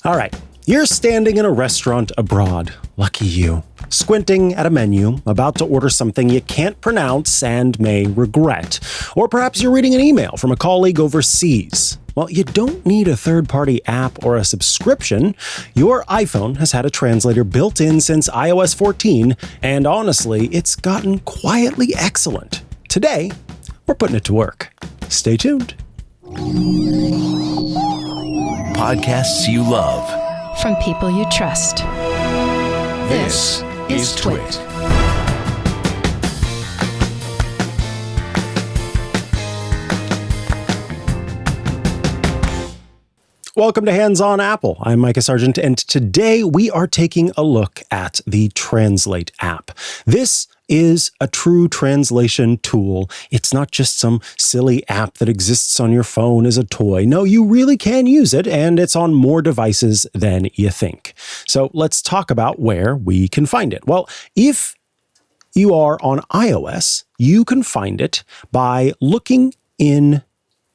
All right, you're standing in a restaurant abroad. Lucky you. Squinting at a menu, about to order something you can't pronounce and may regret. Or perhaps you're reading an email from a colleague overseas. Well, you don't need a third-party app or a subscription. Your iPhone has had a translator built in since iOS 14, and honestly, it's gotten quietly excellent. Today, we're putting it to work. Stay tuned. Podcasts you love. From people you trust. This is TWiT. Welcome to Hands on Apple. I'm Mikah Sargent, and today we are taking a look at the Translate app. This is a true translation tool. It's not just some silly app that exists on your phone as a toy. No, you really can use it, and it's on more devices than you think. So let's talk about where we can find it. Well, if you are on iOS, you can find it by looking in,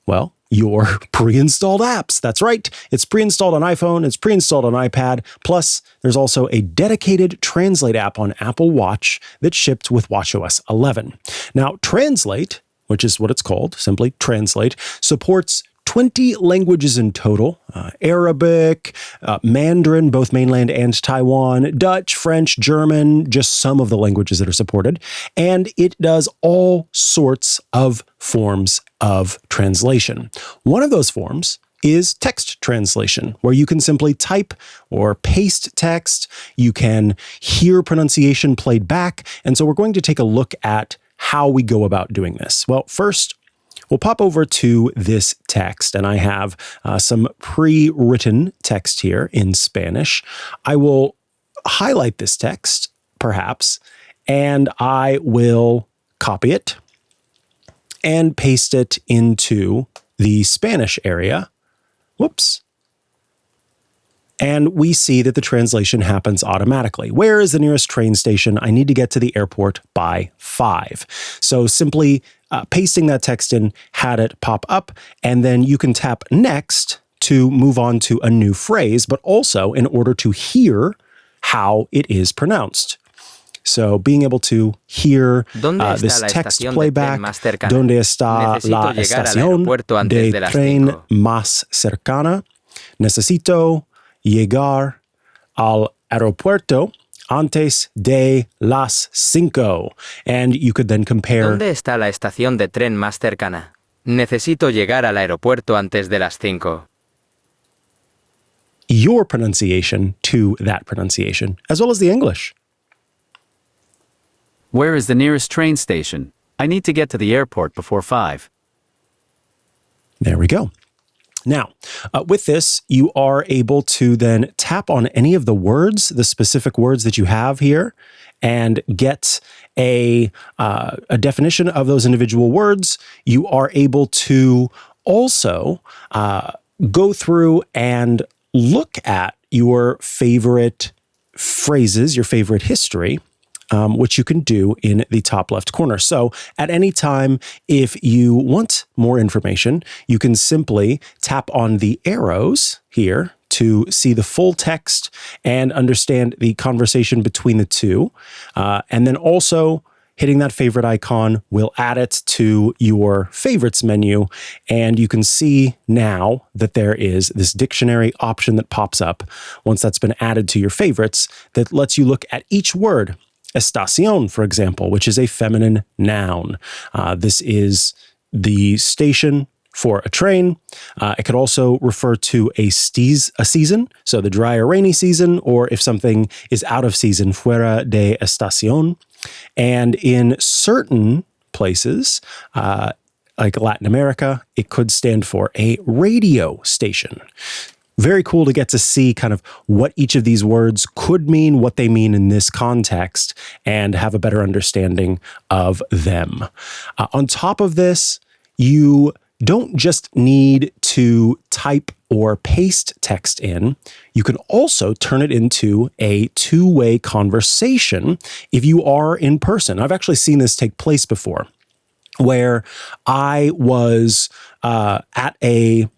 well, your pre-installed apps. That's right. It's pre-installed on iPhone. It's pre-installed on iPad. Plus, there's also a dedicated Translate app on Apple Watch that shipped with watchOS 11. Now, Translate, which is what it's called, simply Translate, supports 20 languages in total, Arabic, Mandarin, both mainland and Taiwan, Dutch, French, German, just some of the languages that are supported. And it does all sorts of forms of translation. One of those forms is text translation, where you can simply type or paste text. You can hear pronunciation played back. And so we're going to take a look at how we go about doing this. Well, first, we'll pop over to this text, and I have some pre-written text here in Spanish. I will highlight this text, perhaps, and I will copy it and paste it into the Spanish area. Whoops. And we see that the translation happens automatically. Where is the nearest train station? I need to get to the airport by 5. So simply pasting that text in had it pop up, and then you can tap next to move on to a new phrase, but also in order to hear how it is pronounced. So being able to hear this text playback, ¿Dónde está la estación de tren más cercana? Necesito llegar al aeropuerto antes de las 5. And you could then compare. ¿Dónde está la estación de tren más cercana? Necesito llegar al aeropuerto antes de las 5. Your pronunciation to that pronunciation, as well as the English. Where is the nearest train station? I need to get to the airport before 5. There we go. Now, with this, you are able to then tap on any of the words, the specific words that you have here, and get a definition of those individual words. You are able to also go through and look at your favorite phrases, your favorite history, which you can do in the top left corner. So at any time, if you want more information, you can simply tap on the arrows here to see the full text and understand the conversation between the two. And then also hitting that favorite icon will add it to your favorites menu. And you can see now that there is this dictionary option that pops up once that's been added to your favorites that lets you look at each word. Estación, for example, which is a feminine noun. This is the station for a train. It could also refer to a season, so the dry or rainy season, or if something is out of season, fuera de estación. And in certain places, like Latin America, it could stand for a radio station. Very cool to get to see kind of what each of these words could mean, what they mean in this context, and have a better understanding of them. On top of this, you don't just need to type or paste text in. You can also turn it into a two-way conversation if you are in person. I've actually seen this take place before, where I was at a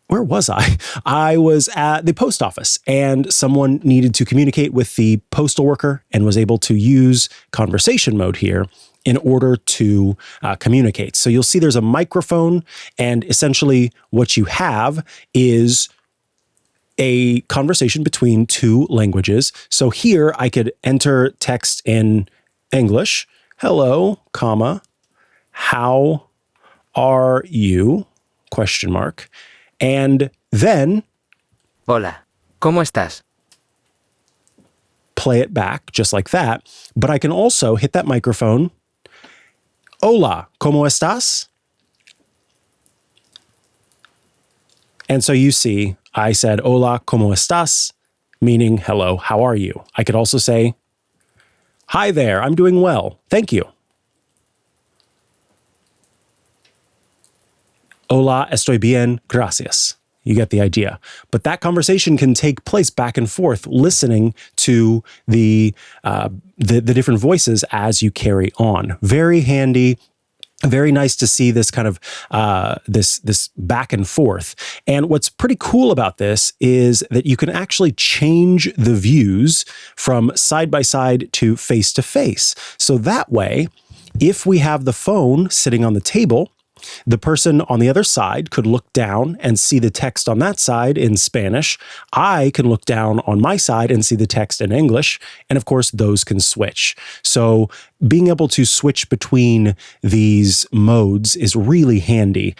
where was I? I was at the post office, and someone needed to communicate with the postal worker and was able to use conversation mode here in order to communicate. So you'll see there's a microphone, and essentially what you have is a conversation between two languages. So here I could enter text in English. Hello, comma, how are you? Question mark. And then Hola, ¿cómo estás? play it back just like that. But I can also hit that microphone. Hola, ¿cómo estás? And so you see, I said, hola, ¿cómo estás? Meaning, hello, how are you? I could also say, hi there, I'm doing well. Thank you. Hola, estoy bien, gracias. You get the idea. But that conversation can take place back and forth, listening to the different voices as you carry on. Very handy. Very nice to see this kind of this back and forth. And what's pretty cool about this is that you can actually change the views from side by side to face. So that way, if we have the phone sitting on the table, the person on the other side could look down and see the text on that side in Spanish. I can look down on my side and see the text in English. And of course, those can switch. So being able to switch between these modes is really handy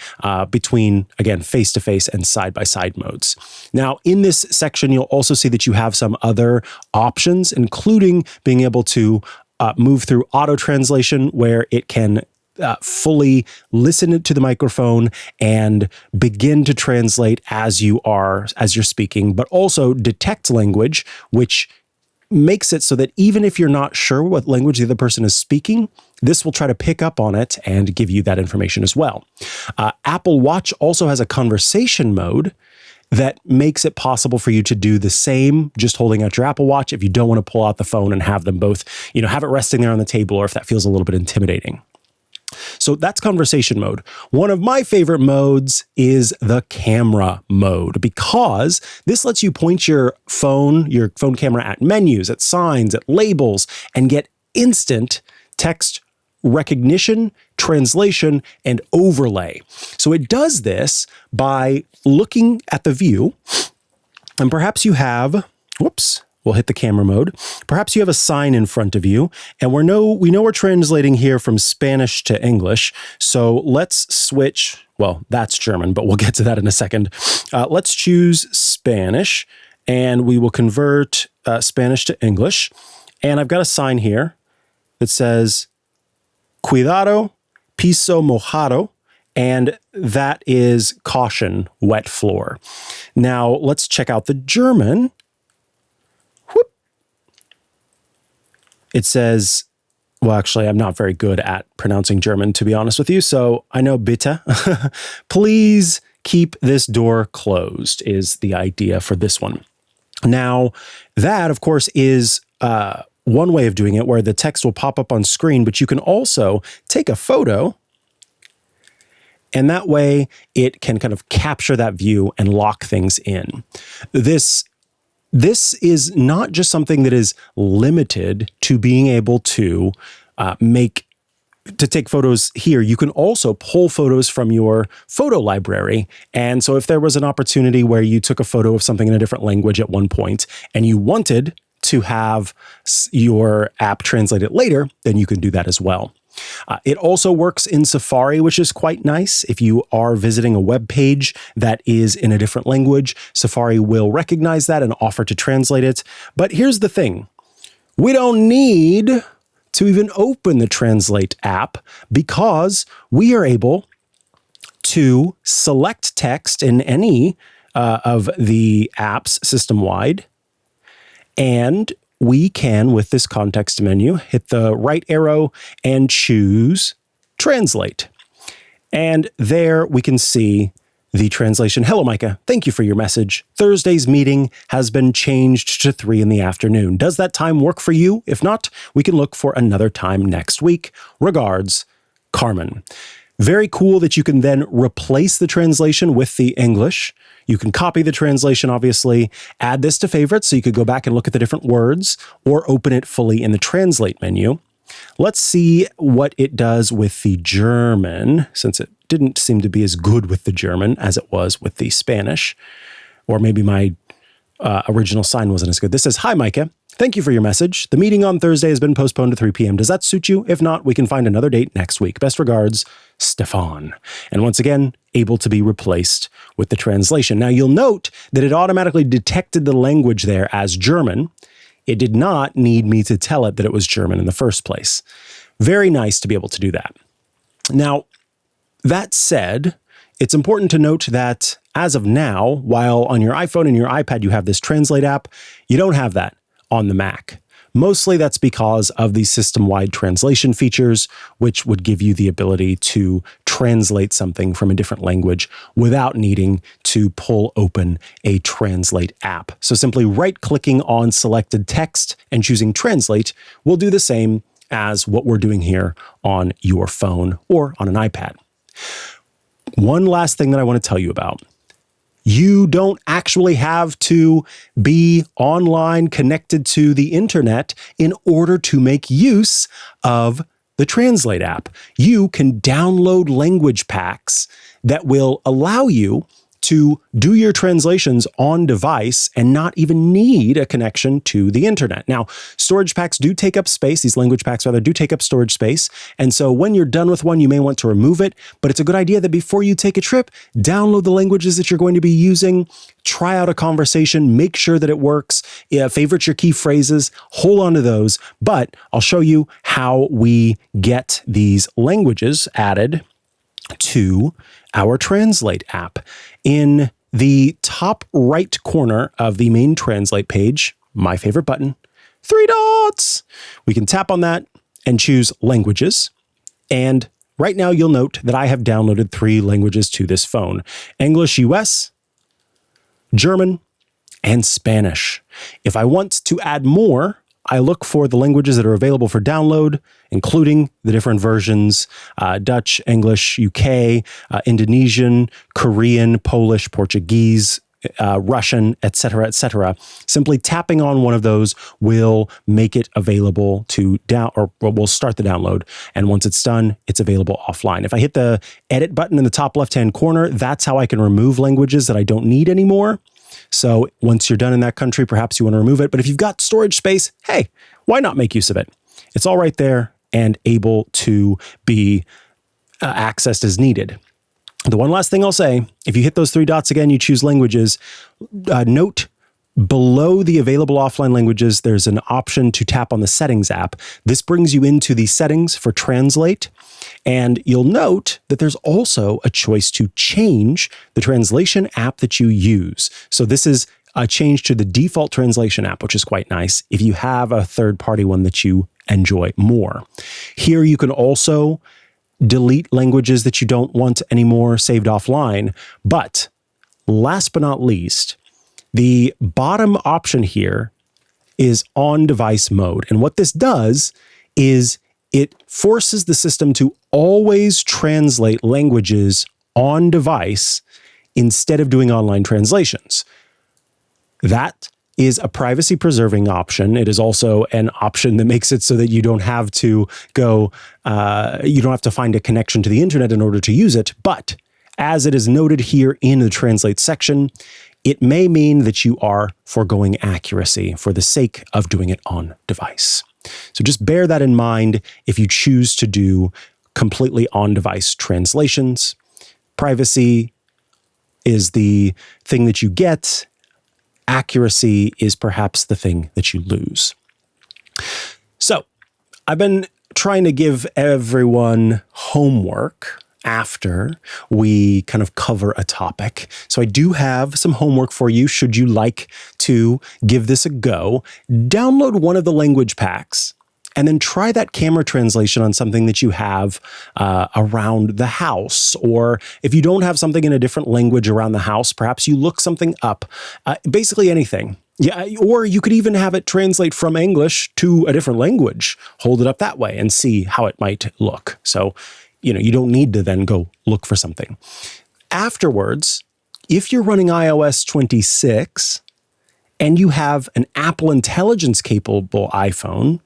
between, again, face-to-face and side-by-side modes. Now, in this section, you'll also see that you have some other options, including being able to move through auto translation, where it can fully listen to the microphone and begin to translate as you're speaking, but also detect language, which makes it so that even if you're not sure what language the other person is speaking, this will try to pick up on it and give you that information as well. Apple Watch also has a conversation mode that makes it possible for you to do the same, just holding out your Apple Watch if you don't want to pull out the phone and have them both, have it resting there on the table, or if that feels a little bit intimidating. So that's conversation mode. One of my favorite modes is the camera mode, because this lets you point your phone camera at menus, at signs, at labels, and get instant text recognition, translation, and overlay. So it does this by looking at the view, and perhaps you have, we'll hit the camera mode. Perhaps you have a sign in front of you, and we know we're translating here from Spanish to English. So let's switch. Well, that's German, but we'll get to that in a second. Let's choose Spanish, and we will convert Spanish to English. And I've got a sign here that says, Cuidado, piso mojado. And that is caution, wet floor. Now let's check out the German. It says, well, actually, I'm not very good at pronouncing German, to be honest with you. So I know bitte. Please keep this door closed is the idea for this one. Now, that, of course, is one way of doing it, where the text will pop up on screen, but you can also take a photo, and that way it can kind of capture that view and lock things in. This is not just something that is limited to being able to take photos here. You can also pull photos from your photo library. And so if there was an opportunity where you took a photo of something in a different language at one point and you wanted to have your app translate it later, then you can do that as well. It also works in Safari, which is quite nice. If you are visiting a web page that is in a different language, Safari will recognize that and offer to translate it. But here's the thing. We don't need to even open the Translate app, because we are able to select text in any of the apps system-wide, and we can, with this context menu, hit the right arrow and choose Translate. And there we can see the translation. Hello, Mikah. Thank you for your message. Thursday's meeting has been changed to 3 p.m. Does that time work for you? If not, we can look for another time next week. Regards, Carmen. Very cool that you can then replace the translation with the English. You can copy the translation, obviously, add this to favorites, so you could go back and look at the different words, or open it fully in the translate menu. Let's see what it does with the German, since it didn't seem to be as good with the German as it was with the Spanish. Or maybe my original sign wasn't as good. This says, "Hi, Mikah. Thank you for your message. The meeting on Thursday has been postponed to 3 p.m. Does that suit you? If not, we can find another date next week. Best regards, Stefan." And once again, able to be replaced with the translation. Now, you'll note that it automatically detected the language there as German. It did not need me to tell it that it was German in the first place. Very nice to be able to do that. Now, that said, it's important to note that as of now, while on your iPhone and your iPad you have this Translate app, you don't have that on the Mac. Mostly that's because of the system-wide translation features, which would give you the ability to translate something from a different language without needing to pull open a Translate app. So simply right-clicking on selected text and choosing Translate will do the same as what we're doing here on your phone or on an iPad. One last thing that I want to tell you about. You don't actually have to be online connected to the internet in order to make use of the Translate app. You can download language packs that will allow you to do your translations on device and not even need a connection to the internet. Now, storage packs do take up space. These language packs, rather, do take up storage space. And so when you're done with one, you may want to remove it. But it's a good idea that before you take a trip, download the languages that you're going to be using, try out a conversation, make sure that it works, favorite your key phrases, hold on to those. But I'll show you how we get these languages added to our Translate app. In the top right corner of the main Translate page, my favorite button, 3 dots. We can tap on that and choose languages. And right now you'll note that I have downloaded 3 languages to this phone: English US, German, and Spanish. If I want to add more, I look for the languages that are available for download, including the different versions, Dutch, English, UK, Indonesian, Korean, Polish, Portuguese, Russian, etc., etc. Simply tapping on one of those will make it available to we'll start the download. And once it's done, it's available offline. If I hit the edit button in the top left-hand corner, that's how I can remove languages that I don't need anymore. So once you're done in that country, perhaps you want to remove it. But if you've got storage space, hey, why not make use of it? It's all right there and able to be accessed as needed. The one last thing I'll say, if you hit those 3 dots again, you choose languages, note below the available offline languages, there's an option to tap on the Settings app. This brings you into the settings for Translate. And you'll note that there's also a choice to change the translation app that you use. So this is a change to the default translation app, which is quite nice if you have a third-party one that you enjoy more. Here you can also delete languages that you don't want anymore saved offline. But last but not least, the bottom option here is on-device mode. And what this does is it forces the system to always translate languages on device instead of doing online translations. That is a privacy-preserving option. It is also an option that makes it so that you don't have to you don't have to find a connection to the internet in order to use it. But as it is noted here in the Translate section, it may mean that you are foregoing accuracy for the sake of doing it on device. So just bear that in mind if you choose to do completely on-device translations. Privacy is the thing that you get. Accuracy is perhaps the thing that you lose. So I've been trying to give everyone homework after we kind of cover a topic. So I do have some homework for you should you like to give this a go. Download one of the language packs and then try that camera translation on something that you have around the house. Or if you don't have something in a different language around the house, perhaps you look something up. Basically anything. Yeah, or you could even have it translate from English to a different language. Hold it up that way and see how it might look. So you don't need to then go look for something. Afterwards, if you're running iOS 26 and you have an Apple Intelligence capable iPhone,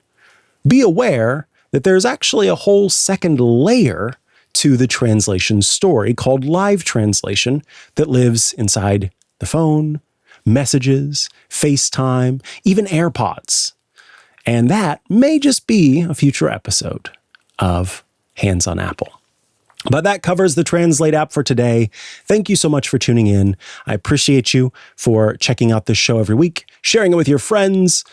be aware that there's actually a whole second layer to the translation story called live translation that lives inside the phone, messages, FaceTime, even AirPods. And that may just be a future episode of Hands on Apple. But that covers the Translate app for today. Thank you so much for tuning in. I appreciate you for checking out this show every week, sharing it with your friends,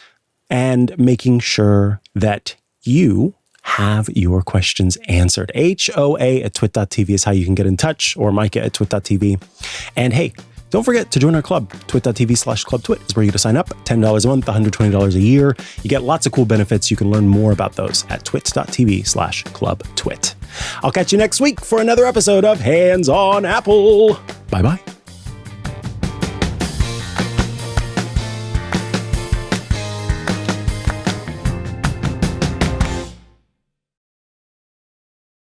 and making sure that you have your questions answered. HOA@twit.tv is how you can get in touch, or Mikah@twit.tv. And hey, don't forget to join our club. twit.tv/clubtwit is where you get to sign up. $10 a month, $120 a year. You get lots of cool benefits. You can learn more about those at twit.tv/clubtwit. I'll catch you next week for another episode of Hands on Apple. Bye-bye.